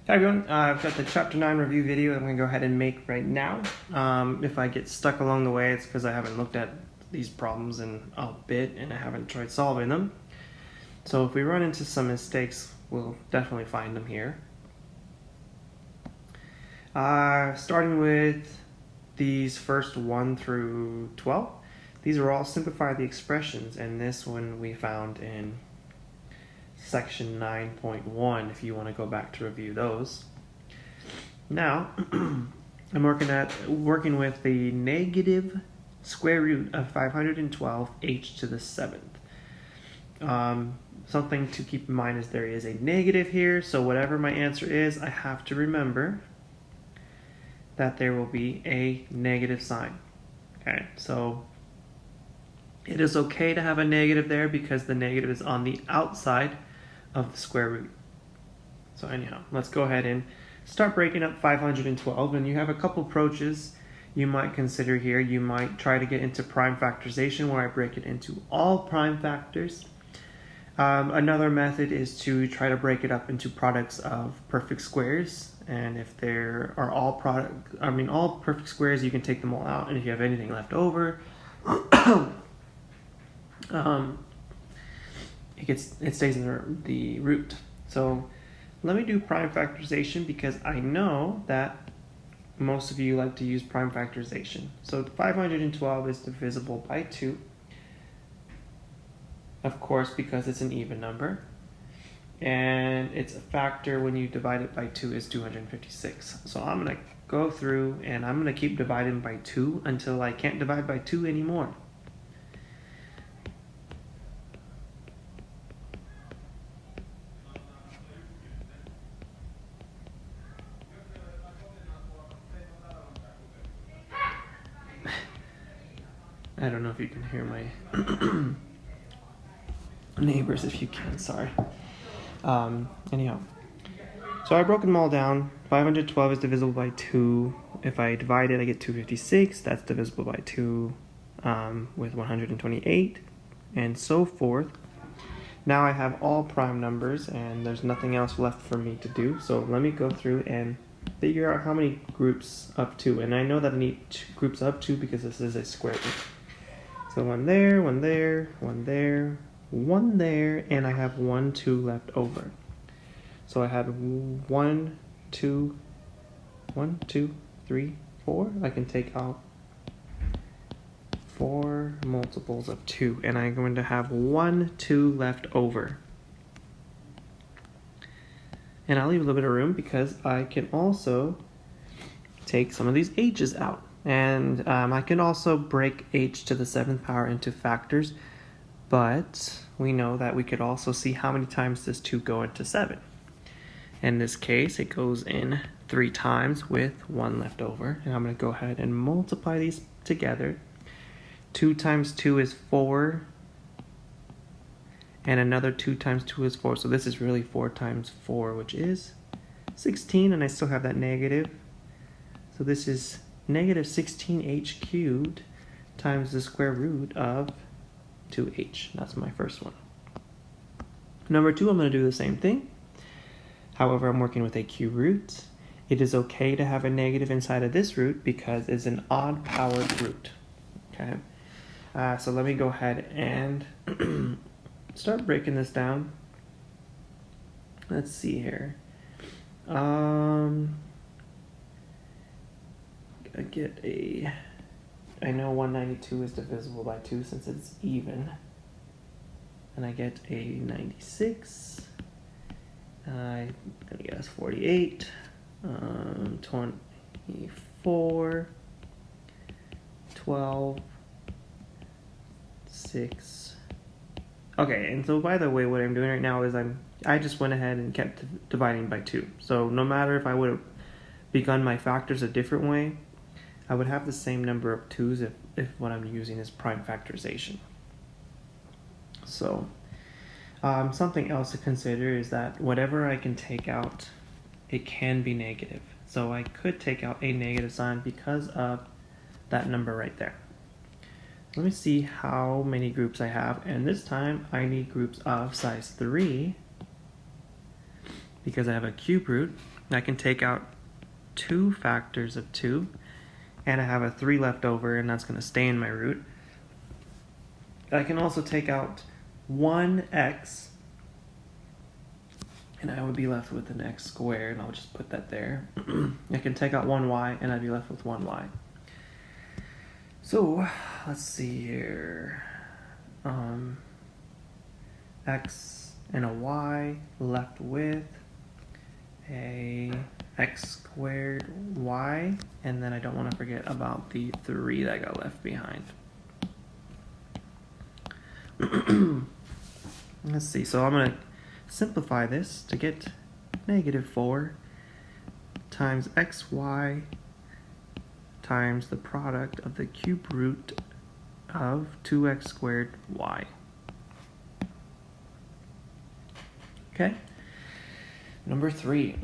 Hi everyone, I've got the Chapter 9 review video I'm going to go ahead and make right now. If I get stuck along the way, it's because I haven't looked at these problems in a bit and I haven't tried solving them. So if we run into some mistakes, we'll definitely find them here. Starting with these first 1 through 12, these are all simplify the expressions, and this one we found in section 9.1 if you want to go back to review those. Now I'm working with the negative square root of 512 h to the 7th. Something to keep in mind is there is a negative here, so whatever my answer is, I have to remember that there will be a negative sign. Okay, so it is okay to have a negative there because the negative is on the outside of the square root. So anyhow, let's go ahead and start breaking up 512, and you have a couple approaches you might consider here. You might try to get into prime factorization, where I break it into all prime factors. Another method is to try to break it up into products of perfect squares, and if there are all perfect squares, you can take them all out, and if you have anything left over, it stays in the root. So let me do prime factorization because I know that most of you like to use prime factorization. So 512 is divisible by 2, of course, because it's an even number, and its a factor when you divide it by 2 is 256. So I'm going to go through and I'm going to keep dividing by 2 until I can't divide by 2 anymore. I don't know if you can hear my neighbors. If you can, sorry. Anyhow, so I've broken them all down. 512 is divisible by 2. If I divide it, I get 256. That's divisible by 2 with 128, and so forth. Now I have all prime numbers, and there's nothing else left for me to do. So let me go through and figure out how many groups up to. And I know that I need groups up to because this is a square root. So 1 there, 1 there, 1 there, 1 there, and I have 1, 2 left over. So I have 1, 2, 1, 2, 3, 4. I can take out 4 multiples of 2, and I'm going to have 1, 2 left over. And I'll leave a little bit of room because I can also take some of these h's out. And I can also break h to the 7th power into factors, but we know that we could also see how many times does 2 go into 7. In this case, it goes in 3 times with 1 left over. And I'm going to go ahead and multiply these together. 2 times 2 is 4, and another 2 times 2 is 4. So this is really 4 times 4, which is 16, and I still have that negative. So this is negative 16h cubed times the square root of 2h. That's my first one. Number 2, I'm going to do the same thing. However, I'm working with a cube root. It is okay to have a negative inside of this root because it's an odd powered root. Okay. So let me go ahead and start breaking this down. Let's see here. I know 192 is divisible by 2 since it's even. And I get a 96. I'm gonna guess 48. 24. 12. 6. Okay, and so by the way, what I'm doing right now is I just went ahead and kept dividing by 2. So no matter if I would have begun my factors a different way, I would have the same number of 2's if what I'm using is prime factorization. So something else to consider is that whatever I can take out, it can be negative. So I could take out a negative sign because of that number right there. Let me see how many groups I have, and this time I need groups of size 3 because I have a cube root, I can take out 2 factors of 2, and I have a 3 left over, and that's going to stay in my root. I can also take out 1x, and I would be left with an x squared, and I'll just put that there. I can take out 1y, and I'd be left with 1y. So, let's see here. X and a y left with a x squared y, and then I don't want to forget about the 3 that got left behind. Let's see, so I'm going to simplify this to get -4 times xy times the product of the cube root of 2x squared y. Okay. Number 3.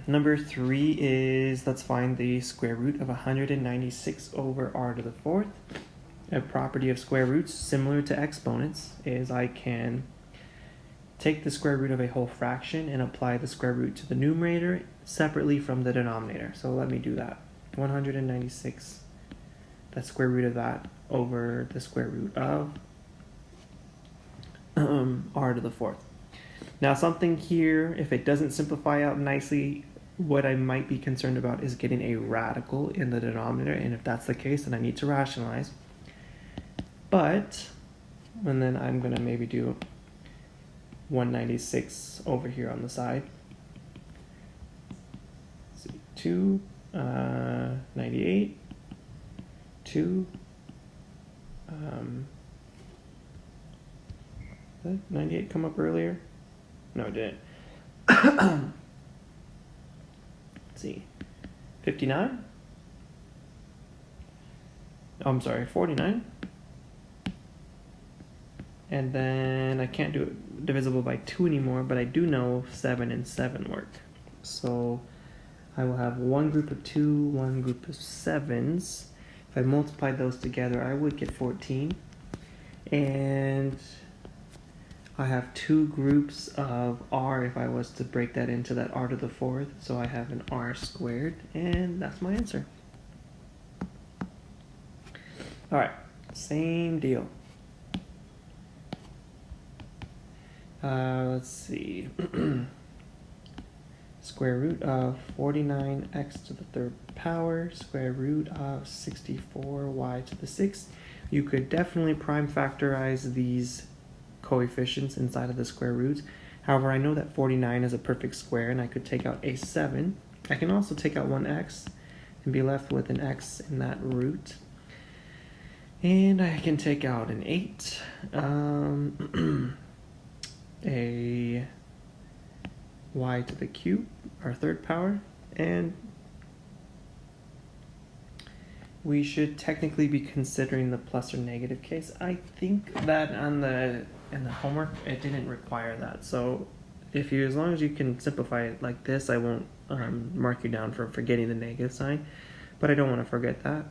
Number 3 is, let's find the square root of 196 over r to the 4th. A property of square roots, similar to exponents, is I can take the square root of a whole fraction and apply the square root to the numerator separately from the denominator. So let me do that. 196, the square root of that, over the square root of r to the 4th. Now something here, if it doesn't simplify out nicely, what I might be concerned about is getting a radical in the denominator, and if that's the case, then I need to rationalize. But, and then I'm going to maybe do 196 over here on the side. Let's see, 298, 2, did 98 come up earlier? No, it didn't. Let's see, 59? Oh, I'm sorry, 49. And then I can't do it divisible by 2 anymore, but I do know 7 and 7 work. So I will have one group of 2, one group of 7s. If I multiply those together, I would get 14. And I have 2 groups of r if I was to break that into that r to the 4th. So I have an r squared, and that's my answer. All right, same deal. Let's see. Square root of 49x to the 3rd power, square root of 64y to the 6th. You could definitely prime factorize these coefficients inside of the square roots. However, I know that 49 is a perfect square, and I could take out a 7. I can also take out 1x and be left with an x in that root. And I can take out an 8. A y to the cube, our 3rd power, and we should technically be considering the plus or negative case. I think that in the homework it didn't require that, so as long as you can simplify it like this, I won't mark you down for forgetting the negative sign, but I don't want to forget that.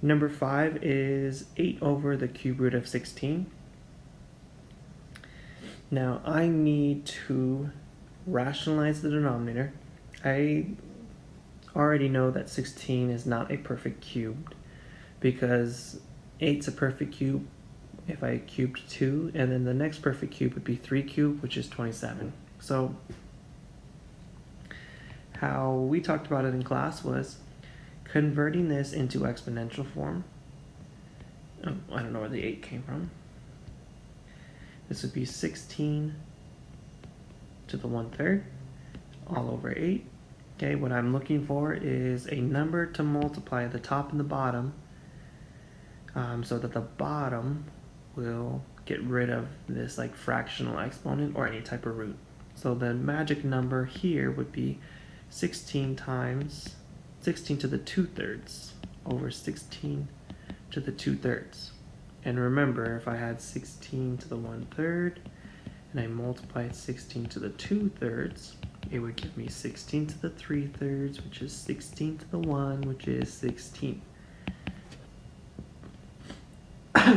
Number 5 is 8 over the cube root of 16. Now I need to rationalize the denominator. I already know that 16 is not a perfect cube because 8's a perfect cube if I cubed 2, and then the next perfect cube would be 3 cubed, which is 27. So how we talked about it in class was converting this into exponential form. Oh, I don't know where the 8 came from. This would be 16 to the 1/3 all over 8. Okay, what I'm looking for is a number to multiply the top and the bottom so that the bottom will get rid of this like fractional exponent or any type of root. So the magic number here would be 16 times 16 to the 2/3 over 16 to the 2/3. And remember, if I had 16 to the 1/3 and I multiplied 16 to the 2/3, it would give me 16 to the 3/3, which is 16 to the 1, which is 16.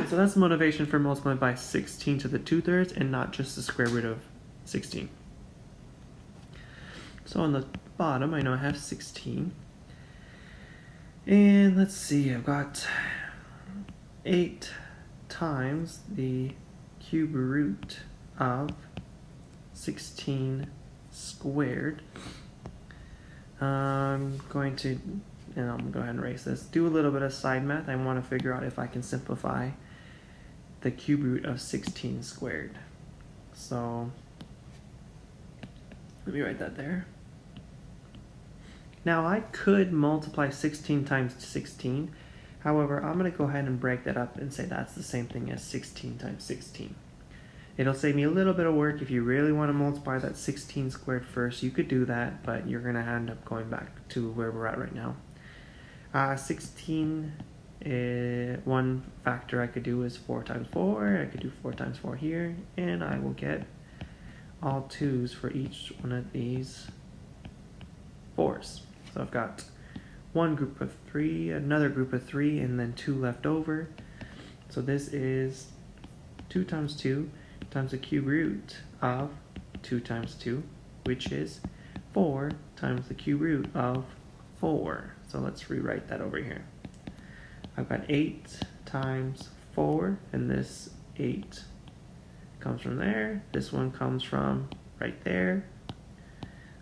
So that's the motivation for multiplying by 16 to the 2/3 and not just the square root of 16. So on the bottom, I know I have 16. And let's see, I've got 8 times the cube root of 16 squared. I'm going to go ahead and erase this. Do a little bit of side math. I want to figure out if I can simplify the cube root of 16 squared. So let me write that there. Now I could multiply 16 times 16. However, I'm going to go ahead and break that up and say that's the same thing as 16 times 16. It'll save me a little bit of work. If you really want to multiply that 16 squared first, you could do that, but you're going to end up going back to where we're at right now. 16, one factor I could do is 4 times 4. I could do 4 times 4 here, and I will get all 2's for each one of these 4's. So I've got one group of 3, another group of 3, and then 2 left over. So this is 2 times 2 times the cube root of 2 times 2, which is 4 times the cube root of 4. So let's rewrite that over here. I've got 8 times 4, and this 8 comes from there. This one comes from right there.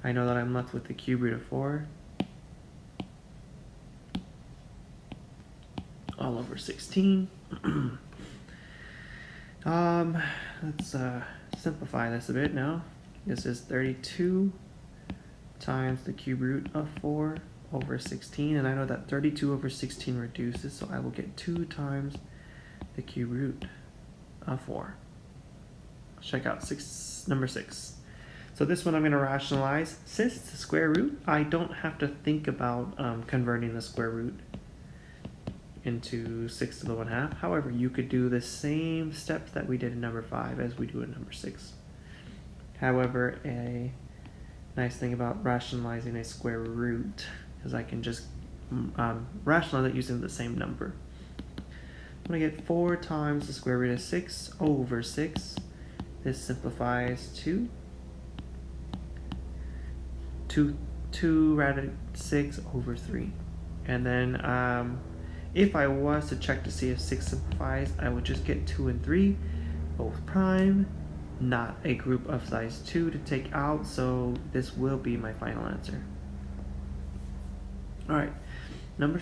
I know that I'm left with the cube root of 4. All over 16. Let's simplify this a bit now. This is 32 times the cube root of 4 over 16, and I know that 32 over 16 reduces, so I will get 2 times the cube root of 4. Check out number 6. So this one I'm going to rationalize. Since it's a square root, I don't have to think about converting the square root into 6 to the 1/2. However, you could do the same steps that we did in number 5 as we do in number 6. However, a nice thing about rationalizing a square root is I can just rationalize it using the same number. I'm going to get 4 times the square root of 6 over 6. This simplifies to 2 rather 6 over 3. And then if I was to check to see if 6 simplifies, I would just get 2 and 3, both prime, not a group of size 2 to take out, so this will be my final answer. Alright, number